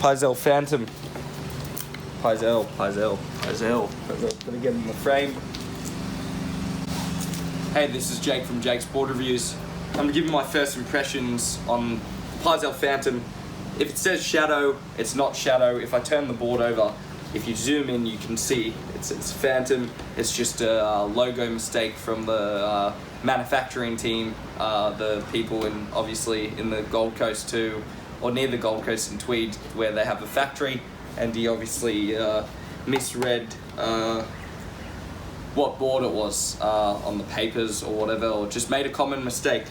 Pyzel Phantom. Pyzel. Gonna get in the frame. Hey, this is Jake from Jake's Board Reviews. I'm gonna give you my first impressions on Pyzel Phantom. If it says shadow, it's not shadow. If I turn the board over, if you zoom in, you can see it's Phantom. It's just a logo mistake from the manufacturing team, the people obviously in the Gold Coast too, or near the Gold Coast in Tweed, where they have a factory, and he obviously misread what board it was on the papers or whatever, or just made a common mistake.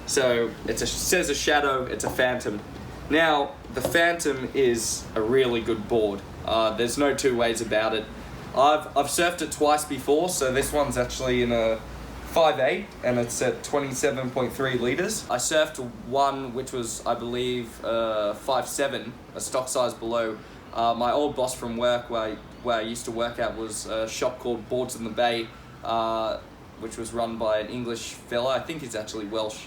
So it says a shadow, it's a Phantom. Now, the Phantom is a really good board. There's no two ways about it. I've surfed it twice before, so this one's actually in a 5.8 and it's at 27.3 litres. I surfed one which was, I believe, 5.7, a stock size below. My old boss from work, where I used to work at, was a shop called Boards in the Bay, which was run by an English fella, I think he's actually Welsh,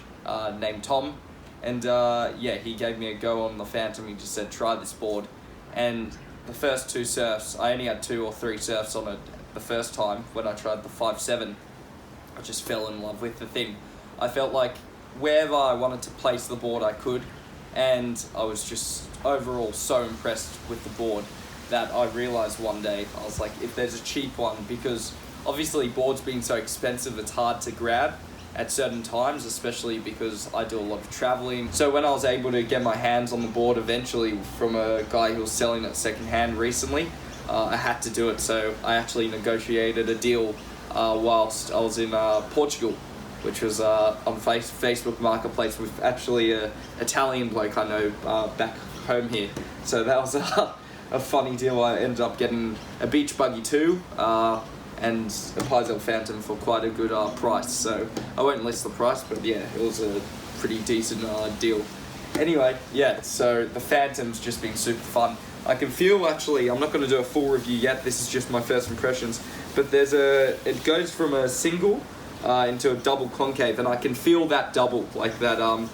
named Tom. And yeah, he gave me a go on the Phantom. He just said, try this board. And the first two surfs, I only had 2 or 3 surfs on it the first time when I tried the 5.7. I just fell in love with the thing. I felt like wherever I wanted to place the board, I could. And I was just overall so impressed with the board that I realized one day, I was like, if there's a cheap one, because obviously boards being so expensive, it's hard to grab at certain times, especially because I do a lot of traveling. So when I was able to get my hands on the board eventually from a guy who was selling it secondhand recently, I had to do it. So I actually negotiated a deal whilst I was in Portugal, which was on Facebook Marketplace with actually an Italian bloke I know back home here. So that was a funny deal. I ended up getting a beach buggy too, and a Pyzel Phantom for quite a good price. So I won't list the price, but yeah, it was a pretty decent deal. Anyway, yeah, so the Phantom's just been super fun. I can feel, actually, I'm not going to do a full review yet, this is just my first impressions, but it goes from a single into a double concave, and I can feel that double, like that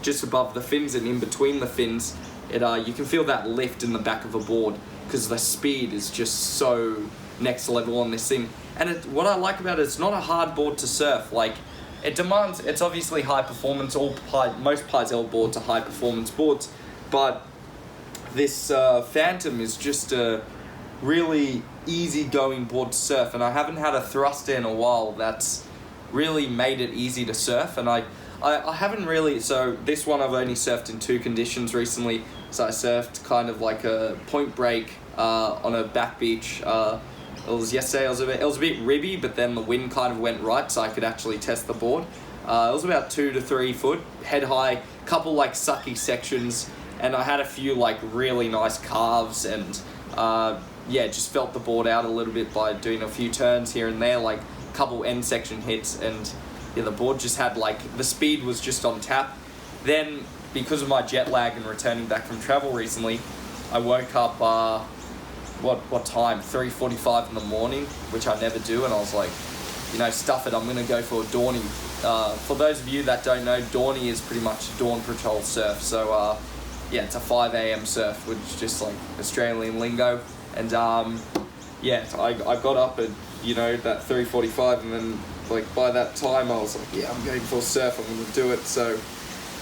just above the fins and in between the fins, you can feel that lift in the back of a board, because the speed is just so next level on this thing. And what I like about it, it's not a hard board to surf. Like, it's obviously high performance. Most Pyzel boards are high performance boards, but this Phantom is just a really easy going board to surf, and I haven't had a thruster in a while that's really made it easy to surf. And I haven't really, so this one I've only surfed in 2 conditions recently. So I surfed kind of like a point break on a back beach. It was yesterday. It was a bit ribby, but then the wind kind of went right, so I could actually test the board. It was about 2 to 3 foot, head high, couple like sucky sections, and I had a few like really nice carves, and yeah, just felt the board out a little bit by doing a few turns here and there, like a couple end section hits, and yeah, the board just had like, the speed was just on tap. Then, because of my jet lag and returning back from travel recently, I woke up, what time? 3:45 in the morning, which I never do, and I was like, stuff it, I'm gonna go for a dawny. For those of you that don't know, dawny is pretty much dawn patrol surf. So yeah, it's a 5 a.m. surf, which is just like Australian lingo. And yeah, I got up at that 3:45, and then like by that time I was like, yeah, I'm going for a surf, I'm gonna do it. So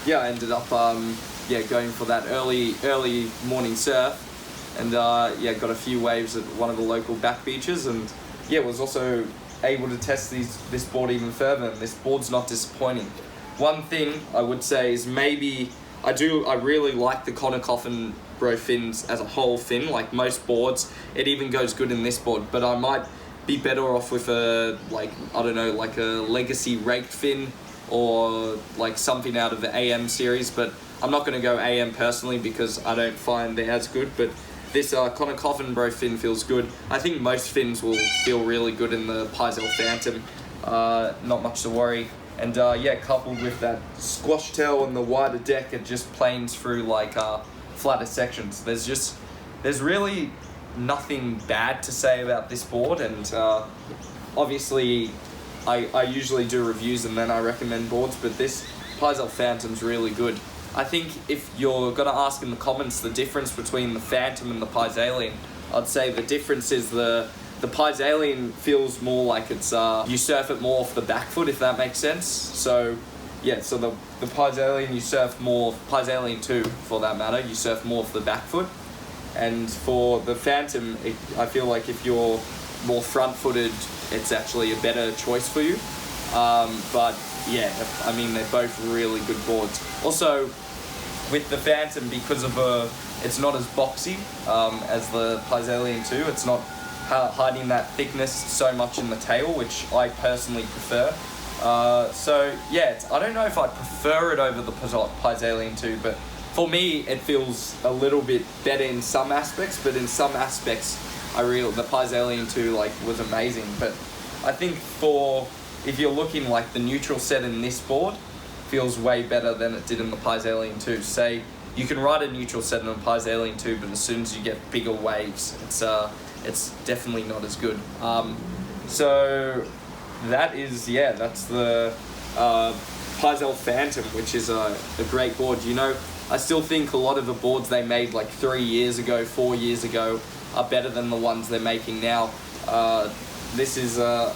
yeah, I ended up going for that early morning surf. And yeah, got a few waves at one of the local back beaches, and yeah, was also able to test this board even further, and this board's not disappointing. One thing I would say is maybe I really like the Coffin bro fins as a whole fin, like most boards. It even goes good in this board, but I might be better off with a, like, I don't know, like a legacy raked fin, or like something out of the AM series, but I'm not going to go AM personally because I don't find they're as good. But this Coffin bro fin feels good. I think most fins will feel really good in the Pyzel Phantom. Not much to worry. And yeah, coupled with that squash tail and the wider deck, it just planes through like flatter sections. There's really nothing bad to say about this board. And obviously I usually do reviews and then I recommend boards, but this Pyzel Phantom's really good. I think if you're gonna ask in the comments the difference between the Phantom and the Pyzelian, I'd say the difference is the Pyzelian feels more like it's you surf it more off the back foot, if that makes sense. So yeah, so the Pyzelian you surf more, Pyzelian 2 for that matter, you surf more off the back foot. And for the Phantom, I feel like if you're more front-footed, it's actually a better choice for you. But yeah, I mean, they're both really good boards. Also, with the Phantom, because of it's not as boxy as the Pyzelian 2, it's not hiding that thickness so much in the tail, which I personally prefer. So yeah, I don't know if I'd prefer it over the Pyzelian 2, but for me, it feels a little bit better in some aspects, but in some aspects, the Pyzelian 2 like was amazing. But I think if you're looking like the neutral set in this board, feels way better than it did in the Pyzelian 2. Say you can ride a neutral set in a Pyzelian 2, but as soon as you get bigger waves, it's definitely not as good. So that's the Pyzel Phantom, which is a great board. You know, I still think a lot of the boards they made like 3 years ago, 4 years ago are better than the ones they're making now. This is a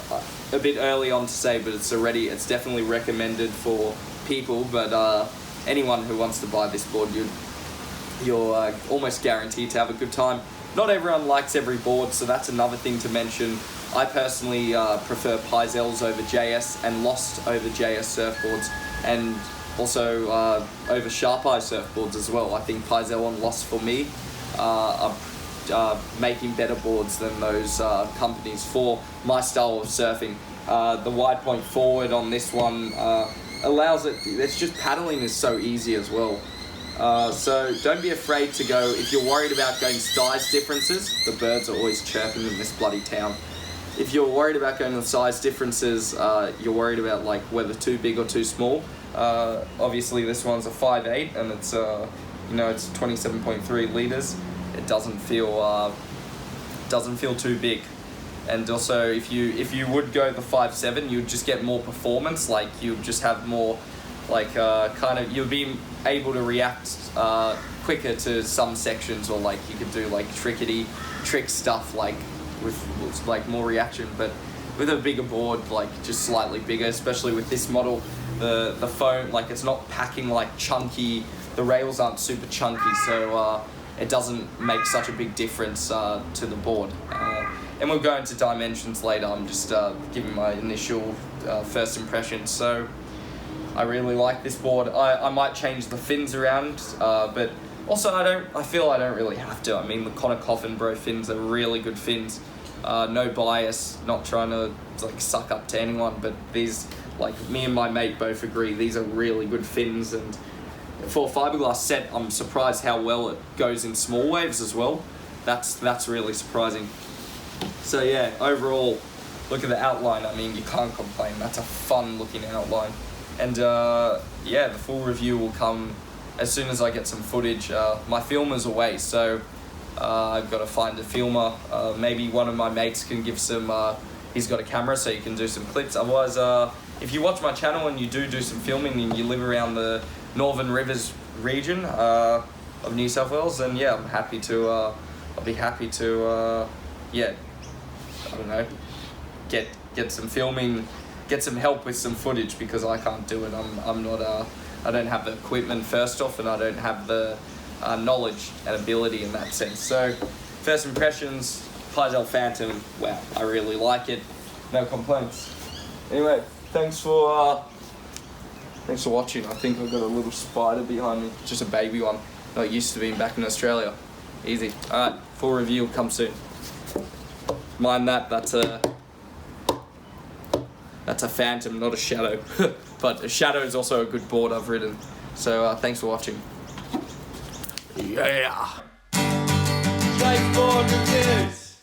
bit early on to say, but it's definitely recommended for people. But anyone who wants to buy this board, you're almost guaranteed to have a good time. Not everyone likes every board, so that's another thing to mention. I personally prefer Pyzels over JS and Lost over JS surfboards, and also over Sharp Eye surfboards as well. I think Pyzel and Lost for me are making better boards than those companies for my style of surfing. The wide point forward on this one allows it's just paddling is so easy as well. So don't be afraid to go, if you're worried about going size differences, the birds are always chirping in this bloody town. If you're worried about going with size differences, you're worried about like whether too big or too small. Obviously this one's a 5'8", and it's it's 27.3 liters. It doesn't feel too big. And also if you would go the 5'7", you'd just get more performance. Like you'd just have more like you'd be able to react quicker to some sections, or like you could do like trick stuff like with like more reaction. But with a bigger board, like just slightly bigger, especially with this model, the foam, like it's not packing like chunky, the rails aren't super chunky, so it doesn't make such a big difference to the board. And we'll go into dimensions later. I'm just giving my initial first impressions. So I really like this board. I might change the fins around, but also I feel I don't really have to. I mean, the Coffin Bro fins are really good fins. No bias, not trying to like suck up to anyone, but these, like me and my mate both agree, these are really good fins. And for a fiberglass set, I'm surprised how well it goes in small waves as well. That's really surprising. So yeah, overall, look at the outline. I mean, you can't complain. That's a fun looking outline. And yeah, the full review will come as soon as I get some footage. My filmer's away, so I've got to find a filmer. Maybe one of my mates can give some, he's got a camera, so you can do some clips. Otherwise, if you watch my channel and you do some filming and you live around the Northern Rivers region of New South Wales, then yeah, I'm happy to, I'll be happy to, yeah, I don't know, get some filming, get some help with some footage, because I can't do it. I'm not, I don't have the equipment first off, and I don't have the knowledge and ability in that sense. So first impressions, Pyzel Phantom, wow, I really like it, no complaints. Anyway, thanks for watching. I think I've got a little spider behind me, just a baby one, not used to being back in Australia. Easy. Alright, full review will come soon. Mind that's a Phantom, not a Shadow. But a Shadow is also a good board I've ridden. So thanks for watching. Yeah. Skateboard reviews.